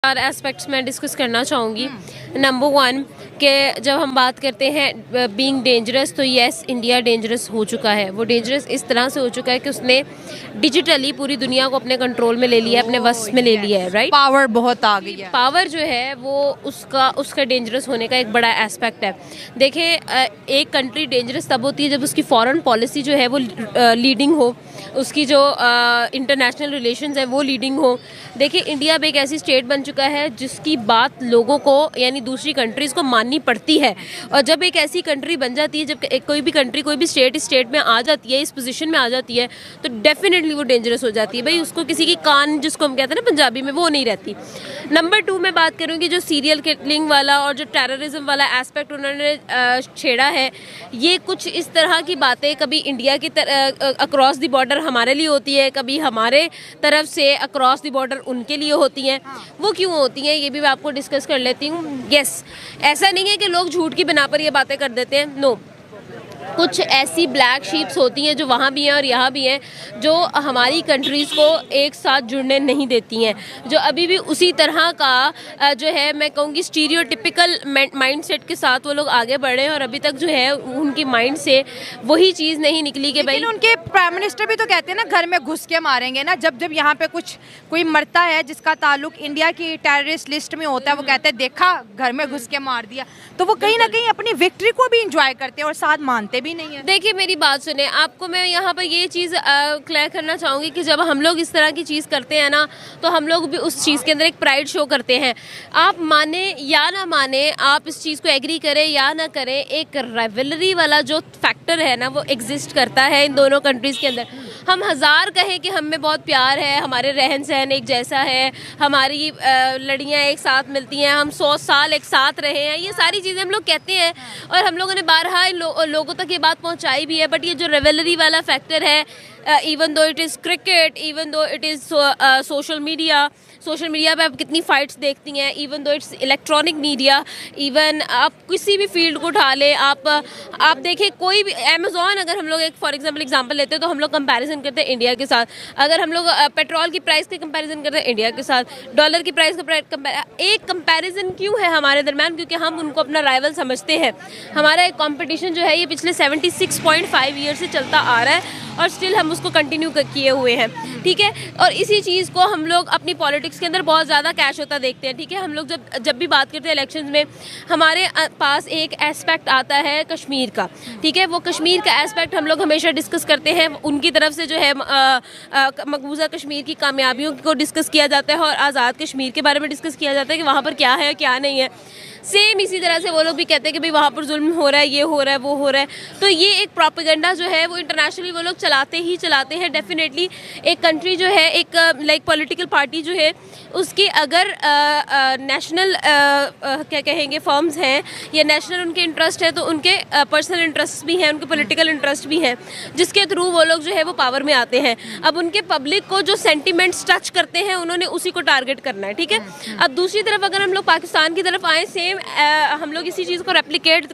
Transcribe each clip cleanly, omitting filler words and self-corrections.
चार एस्पेक्ट्स मैं डिस्कस करना चाहूँगी। नंबर वन कि जब हम बात करते हैं बीइंग डेंजरस, तो यस, इंडिया डेंजरस हो चुका है। वो डेंजरस इस तरह से हो चुका है कि उसने डिजिटली पूरी दुनिया को अपने कंट्रोल में ले लिया है, अपने वश में ले लिया है, राइट। पावर बहुत आ गई है। पावर जो है वो उसका डेंजरस होने का एक बड़ा एस्पेक्ट है। देखिए, एक कंट्री डेंजरस तब होती है जब उसकी फॉरेन पॉलिसी जो है वो लीडिंग हो, उसकी जो इंटरनेशनल रिलेशंस है वो लीडिंग हो। देखिए, इंडिया अब एक ऐसी स्टेट बन चुका है जिसकी बात लोगों को यानी दूसरी कंट्रीज़ को माननी पड़ती है। और जब एक ऐसी कंट्री बन जाती है, जब कोई भी कंट्री, कोई भी स्टेट इस स्टेट में आ जाती है, इस पोजीशन में आ जाती है, तो डेफिनेटली वो डेंजरस हो जाती है। भाई, उसको किसी की कान, जिसको हम कहते हैं ना पंजाबी में, वो नहीं रहती। नंबर टू मैं बात करूँगी जो सीरियल किलिंग वाला और जो टेररिज्म वाला एस्पेक्ट उन्होंने छेड़ा है, ये कुछ इस तरह की बातें कभी इंडिया की अक्रॉस द बॉर्डर हमारे लिए होती है, कभी हमारे तरफ से अक्रॉस द बॉर्डर उनके लिए होती हैं। वो क्यों होती हैं ये भी मैं आपको डिस्कस कर लेती हूँ। यस, ऐसा नहीं है कि लोग झूठ की बिना पर ये बातें कर देते हैं, नो। कुछ ऐसी ब्लैक शीप्स होती हैं जो वहाँ भी हैं और यहाँ भी हैं, जो हमारी कंट्रीज़ को एक साथ जुड़ने नहीं देती हैं, जो अभी भी उसी तरह का जो है मैं कहूँगी स्टीरियोटिपिकल माइंडसेट के साथ वो लोग आगे बढ़े हैं। और अभी तक जो है उनकी माइंड से वही चीज़ नहीं निकली कि भाई, उनके प्राइम मिनिस्टर भी तो कहते हैं ना, घर में घुस के मारेंगे ना। जब जब यहाँ पे कोई मरता है जिसका ताल्लुक इंडिया की टेररिस्ट लिस्ट में होता है, वो कहते हैं देखा, घर में घुस के मार दिया। तो वो कहीं ना कहीं अपनी विक्ट्री को भी इंजॉय करते हैं और साथ मानते भी नहीं है। देखिए, मेरी बात सुने, आपको मैं यहाँ पर ये चीज़ क्लियर करना चाहूँगी कि जब हम लोग इस तरह की चीज़ करते हैं ना, तो हम लोग भी उस चीज़ के अंदर एक प्राइड शो करते हैं। आप माने या ना माने, आप इस चीज़ को एग्री करें या ना करें, एक राइवलरी वाला जो फैक्टर है ना, वो एग्जिस्ट करता है इन दोनों कंट्रीज़ के अंदर। हम हज़ार कहें कि हम में बहुत प्यार है, हमारे रहन सहन एक जैसा है, हमारी लड़ियाँ एक साथ मिलती हैं, हम 100 साल एक साथ रहे हैं, ये सारी चीज़ें हम लोग कहते हैं और हम लोगों ने बारहा लोगों तक ये बात पहुंचाई भी है। बट ये जो रिवेलरी वाला फैक्टर है, even though it is cricket, even though it is social media पे आप कितनी फाइट्स देखती हैं, even though it's electronic media, even आप किसी भी फील्ड को उठा लें, आप देखें, कोई भी अमेज़ॉन, अगर हम लोग एक फॉर एग्जांपल लेते हैं, तो हम लोग कंपैरिजन करते हैं इंडिया के साथ। अगर हम लोग पेट्रोल की प्राइस के कंपैरिजन करते हैं इंडिया के साथ, डॉलर की प्राइस का एक कंपैरिजन क्यों है हमारे दरम्यान? क्योंकि हम उनको अपना राइवल समझते हैं। हमारा एक कॉम्पिटिशन जो है ये पिछले 76.5 ईयर से चलता आ रहा है और स्टिल हम उसको कंटिन्यू किए हुए हैं, ठीक है। और इसी चीज़ को हम लोग अपनी पॉलिटिक्स के अंदर बहुत ज़्यादा कैश होता देखते हैं, ठीक है। हम लोग जब भी बात करते हैं इलेक्शंस में, हमारे पास एक एस्पेक्ट आता है कश्मीर का, ठीक है। वो कश्मीर का एस्पेक्ट हम लोग हमेशा डिस्कस करते हैं, उनकी तरफ से जो है मकबूजा कश्मीर की कामयाबियों को डिस्कस किया जाता है और आज़ाद कश्मीर के बारे में डिस्कस किया जाता है कि वहाँ पर क्या है क्या नहीं है। सेम इसी तरह से वो लोग भी कहते हैं कि भाई वहाँ पर जुल्म हो रहा है, ये हो रहा है, वो हो रहा है। तो ये एक प्रोपेगेंडा जो है वो इंटरनेशनली वो लोग चलाते हैं। डेफिनेटली एक कंट्री जो है, एक लाइक पॉलिटिकल पार्टी जो है, उसकी अगर नेशनल क्या कहेंगे फर्म्स हैं या नेशनल उनके इंटरेस्ट है, तो उनके पर्सनल इंटरेस्ट भी हैं, उनके पॉलिटिकल इंटरेस्ट भी हैं, जिसके थ्रू वो लोग जो है वो पावर में आते हैं। अब उनके पब्लिक को जो सेंटिमेंट्स टच करते हैं, उन्होंने उसी को टारगेट करना है, ठीक है। अब दूसरी तरफ अगर हम लोग पाकिस्तान की तरफ आए, सेम हम लोग इसी चीज़ को रेप्लिकेट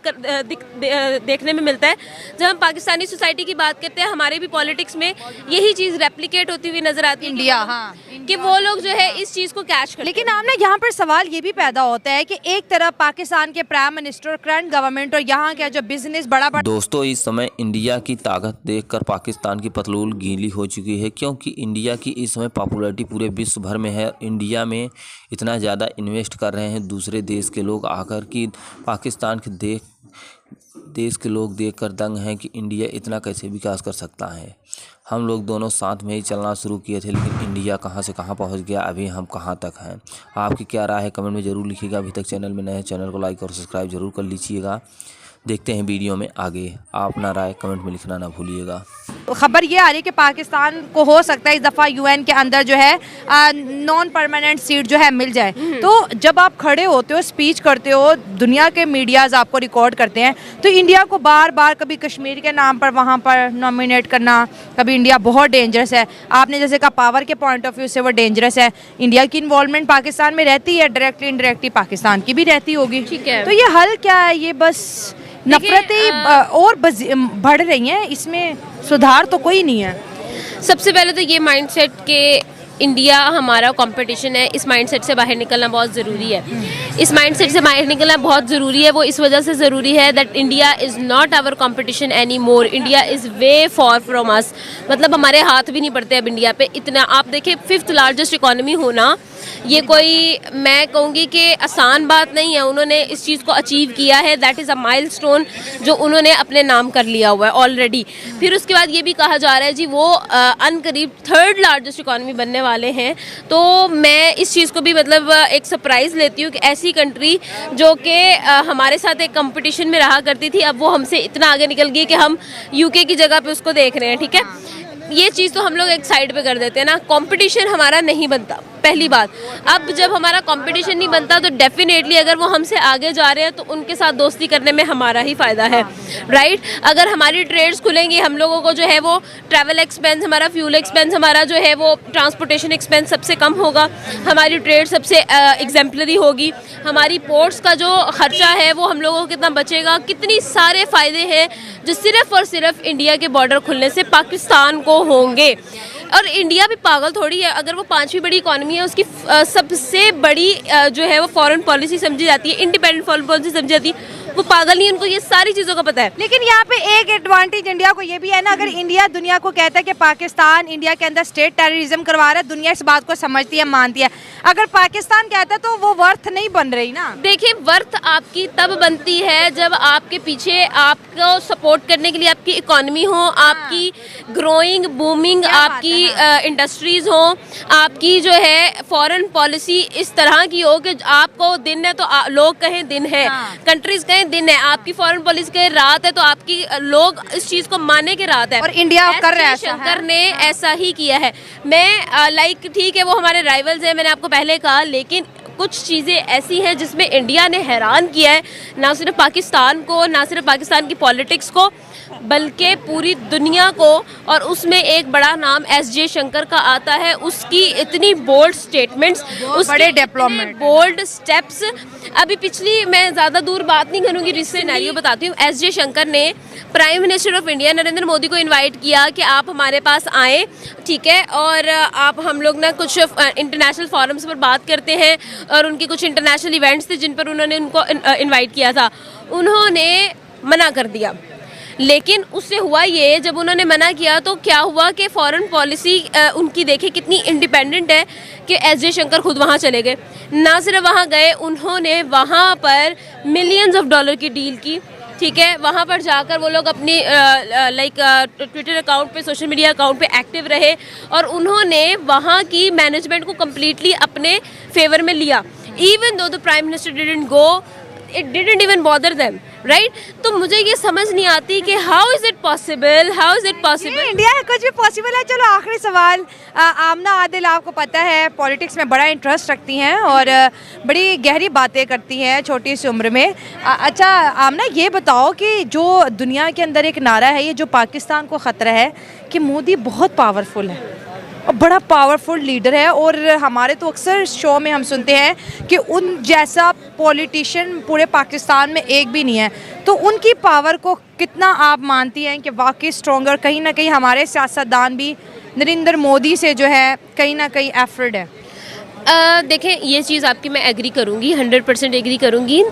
देखने में मिलता है। जब हम पाकिस्तानी सोसाइटी की बात करते हैं, हमारे भी पॉलिटिक्स में यही चीज़ रेप्लिकेट होती हुई नजर आती है इंडिया, कि वो लोग जो है इस चीज़ को कैच करते हैं। लेकिन आमना, यहाँ पर सवाल ये भी पैदा होता है कि एक तरफ पाकिस्तान के प्राइम मिनिस्टर, करंट गवर्नमेंट और यहाँ का जो बिजनेस बड़ा दोस्तों, इस समय इंडिया की ताकत देखकर पाकिस्तान की पतलून गीली हो चुकी है, क्योंकि इंडिया की इस समय पॉपुलैरिटी पूरे विश्व भर में है। इंडिया में इतना ज़्यादा इन्वेस्ट कर रहे हैं दूसरे देश के लोग आकर कि पाकिस्तान के देश के लोग देखकर दंग हैं कि इंडिया इतना कैसे विकास कर सकता है। हम लोग दोनों साथ में ही चलना शुरू किए थे, लेकिन इंडिया कहां से कहां पहुंच गया, अभी हम कहां तक हैं। आपकी क्या राय है कमेंट में ज़रूर लिखिएगा। अभी तक चैनल में नए हैं, चैनल को लाइक और सब्सक्राइब जरूर कर लीजिएगा। देखते हैं वीडियो में आगे, आप अपना राय कमेंट में लिखना ना भूलिएगा। खबर ये आ रही है कि पाकिस्तान को हो सकता है इस दफ़ा यूएन के अंदर जो है नॉन परमानेंट सीट जो है मिल जाए। तो जब आप खड़े होते हो, स्पीच करते हो, दुनिया के मीडियाज आपको रिकॉर्ड करते हैं, तो इंडिया को बार बार कभी कश्मीर के नाम पर वहाँ पर नॉमिनेट करना, कभी इंडिया बहुत डेंजरस है। आपने जैसे कहा पावर के पॉइंट ऑफ व्यू से वो डेंजरस है। इंडिया की इन्वॉल्वमेंट पाकिस्तान में रहती है, डायरेक्टली इनडायरेक्टली पाकिस्तान की भी रहती होगी, ठीक है। तो ये हल क्या है? ये बस नफरतें और बढ़ रही हैं, इसमें सुधार तो कोई नहीं है। सबसे पहले तो ये माइंडसेट के इंडिया हमारा कंपटीशन है, इस माइंडसेट से बाहर निकलना बहुत ज़रूरी है। इस माइंडसेट से बाहर निकलना बहुत ज़रूरी है। वो इस वजह से ज़रूरी है that India is not our competition any more. India is way far from us. मतलब हमारे हाथ भी नहीं पड़ते अब इंडिया पे। इतना आप देखें, 5th लार्जेस्ट इकोनॉमी होना ये कोई, मैं कहूँगी कि आसान बात नहीं है। उन्होंने इस चीज़ को अचीव किया है। दैट इज़ अ माइलस्टोन जो उन्होंने अपने नाम कर लिया हुआ है ऑलरेडी। फिर उसके बाद ये भी कहा जा रहा है जी वो अनकरीब 3rd लार्जेस्ट इकोनॉमी बनने वाले हैं। तो मैं इस चीज़ को भी मतलब एक सरप्राइज़ लेती हूँ कि ऐसी कंट्री जो कि हमारे साथ एक कंपटीशन में रहा करती थी, अब वो हमसे इतना आगे निकल गई कि हम यूके की जगह पे उसको देख रहे हैं। ठीक है, ये चीज़ तो हम लोग एक साइड पे कर देते हैं ना। कंपटीशन हमारा नहीं बनता, पहली बात। अब जब हमारा कंपटीशन नहीं बनता तो डेफिनेटली अगर वो हमसे आगे जा रहे हैं तो उनके साथ दोस्ती करने में हमारा ही फ़ायदा है, राइट। अगर हमारी ट्रेड्स खुलेंगी, हम लोगों को जो है वो ट्रैवल एक्सपेंस, हमारा फ्यूल एक्सपेंस, हमारा जो है वो ट्रांसपोर्टेशन एक्सपेंस सबसे कम होगा, हमारी ट्रेड सबसे एग्जाम्पलरी होगी, हमारी पोर्ट्स का जो खर्चा है वो हम लोगों को कितना बचेगा। कितनी सारे फ़ायदे हैं जो सिर्फ़ और सिर्फ इंडिया के बॉर्डर खुलने से पाकिस्तान को होंगे। और इंडिया भी पागल थोड़ी है। अगर वो 5वीं बड़ी इकॉनमी है, उसकी सबसे बड़ी जो है वो फॉरेन पॉलिसी समझी जाती है, इंडिपेंडेंट फॉरेन पॉलिसी समझी जाती है। वो पागल नहीं, उनको ये सारी चीज़ों का पता है। लेकिन यहाँ पे एक एडवांटेज इंडिया को ये भी है ना, अगर इंडिया दुनिया को कहता है कि पाकिस्तान इंडिया के अंदर स्टेट टेररिज्म करवा रहा है, दुनिया इस बात को समझती है, मानती है। अगर पाकिस्तान कहता है तो वो वर्थ नहीं बन रही ना। देखिए, वर्थ आपकी तब बनती है जब आपके पीछे आपको सपोर्ट करने के लिए आपकी इकोनॉमी हो, आपकी ग्रोइंग बूमिंग आपकी इंडस्ट्रीज हो, आपकी जो है फॉरेन पॉलिसी इस तरह की हो कि आपको दिन है तो लोग कहें दिन है, कंट्रीज कहें दिन है। आपकी फॉरेन पॉलिसी कहें रात है तो आपकी लोग इस चीज को माने कि रात है। और इंडिया कर रहा है, शंकर ने ऐसा ही किया है। मैं लाइक ठीक है वो हमारे राइवल्स हैं, मैंने आपको पहले कहा, लेकिन कुछ चीज़ें ऐसी हैं जिसमें इंडिया ने हैरान किया है, ना सिर्फ पाकिस्तान को, ना सिर्फ पाकिस्तान की पॉलिटिक्स को, बल्कि पूरी दुनिया को। और उसमें एक बड़ा नाम एस जे शंकर का आता है। उसकी इतनी बोल्ड स्टेटमेंट्स, बड़े डेवलपमेंट, बोल्ड स्टेप्स। अभी पिछली, मैं ज़्यादा दूर बात नहीं करूँगी, रिसेंट सिनेरियो बताती हूँ। एस जे शंकर ने prime minister of India Narendra Modi को इनवाइट किया कि आप हमारे पास आएँ, ठीक है, और आप हम लोग ना कुछ इंटरनेशनल फोरम्स पर बात करते हैं। और उनकी कुछ इंटरनेशनल इवेंट्स थे जिन पर उन्होंने उनको इनवाइट किया था। उन्होंने मना कर दिया। लेकिन उससे हुआ ये, जब उन्होंने मना किया तो क्या हुआ कि फॉरेन पॉलिसी उनकी देखे कितनी इंडिपेंडेंट है कि एस जे शंकर खुद वहाँ चले गए। ना सिर्फ वहाँ गए, उन्होंने वहाँ पर मिलियंस ऑफ डॉलर की डील की, ठीक है। वहाँ पर जाकर वो लोग अपनी लाइक ट्विटर अकाउंट पे, सोशल मीडिया अकाउंट पे एक्टिव रहे और उन्होंने वहाँ की मैनेजमेंट को कम्प्लीटली अपने फेवर में लिया। Even though the prime minister didn't go, it didn't even bother them, right. तो मुझे ये समझ नहीं आती कि how is it possible, how is it possible. India है, कुछ भी पॉसिबल है। चलो आखिरी सवाल, आमना आदिल आपको पता है पॉलिटिक्स में बड़ा इंटरेस्ट रखती हैं और बड़ी गहरी बातें करती हैं छोटी सी उम्र में। अच्छा आमना, ये बताओ कि जो दुनिया के अंदर एक नारा है, ये जो पाकिस्तान को ख़तरा है कि मोदी बहुत पावरफुल है और बड़ा पावरफुल लीडर है, और हमारे तो अक्सर शो में हम सुनते हैं कि उन जैसा पॉलिटिशियन पूरे पाकिस्तान में एक भी नहीं है। तो उनकी पावर को कितना आप मानती हैं कि वाकई स्ट्रॉन्गर, कहीं ना कहीं हमारे सियासतदान भी नरेंद्र मोदी से जो है कहीं ना कहीं एफर्ड है? देखें, ये चीज़ आपकी मैं एग्री करूँगी, 100% एग्री करूँगी।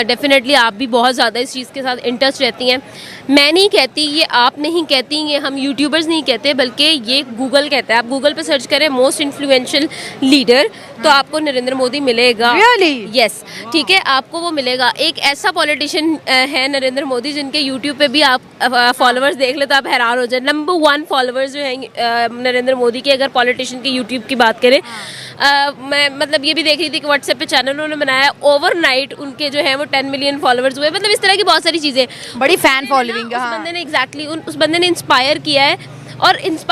डेफिनेटली आप भी बहुत ज़्यादा इस चीज़ के साथ इंटरेस्ट रहती हैं। मैं नहीं कहती, ये आप नहीं कहती, ये हम यूट्यूबर्स नहीं कहते, बल्कि ये गूगल कहता है। आप गूगल पे सर्च करें मोस्ट इन्फ्लुएंशियल लीडर तो आपको नरेंद्र मोदी मिलेगा। Really? यस, ठीक है, आपको वो मिलेगा। एक ऐसा पॉलिटिशियन है नरेंद्र मोदी जिनके यूट्यूब पे भी आप फॉलोअर्स देख ले तो आप हैरान हो जाए। नंबर 1 फॉलोअर्स जो हैं नरेंद्र मोदी के, अगर पॉलिटिशियन के यूट्यूब की बात करें। मैं मतलब ये भी देख रही थी कि व्हाट्सएप पे चैनल उन्होंने बनाया, ओवरनाइट उनके जो है वो 10 मिलियन फॉलोअर्स हुए। मतलब इस तरह की बहुत सारी चीज़ें, बड़ी फैन फॉलोइंग है। उस बंदे ने एग्जैक्टली उस बंदे ने इंस्पायर किया है। और इंस्पायर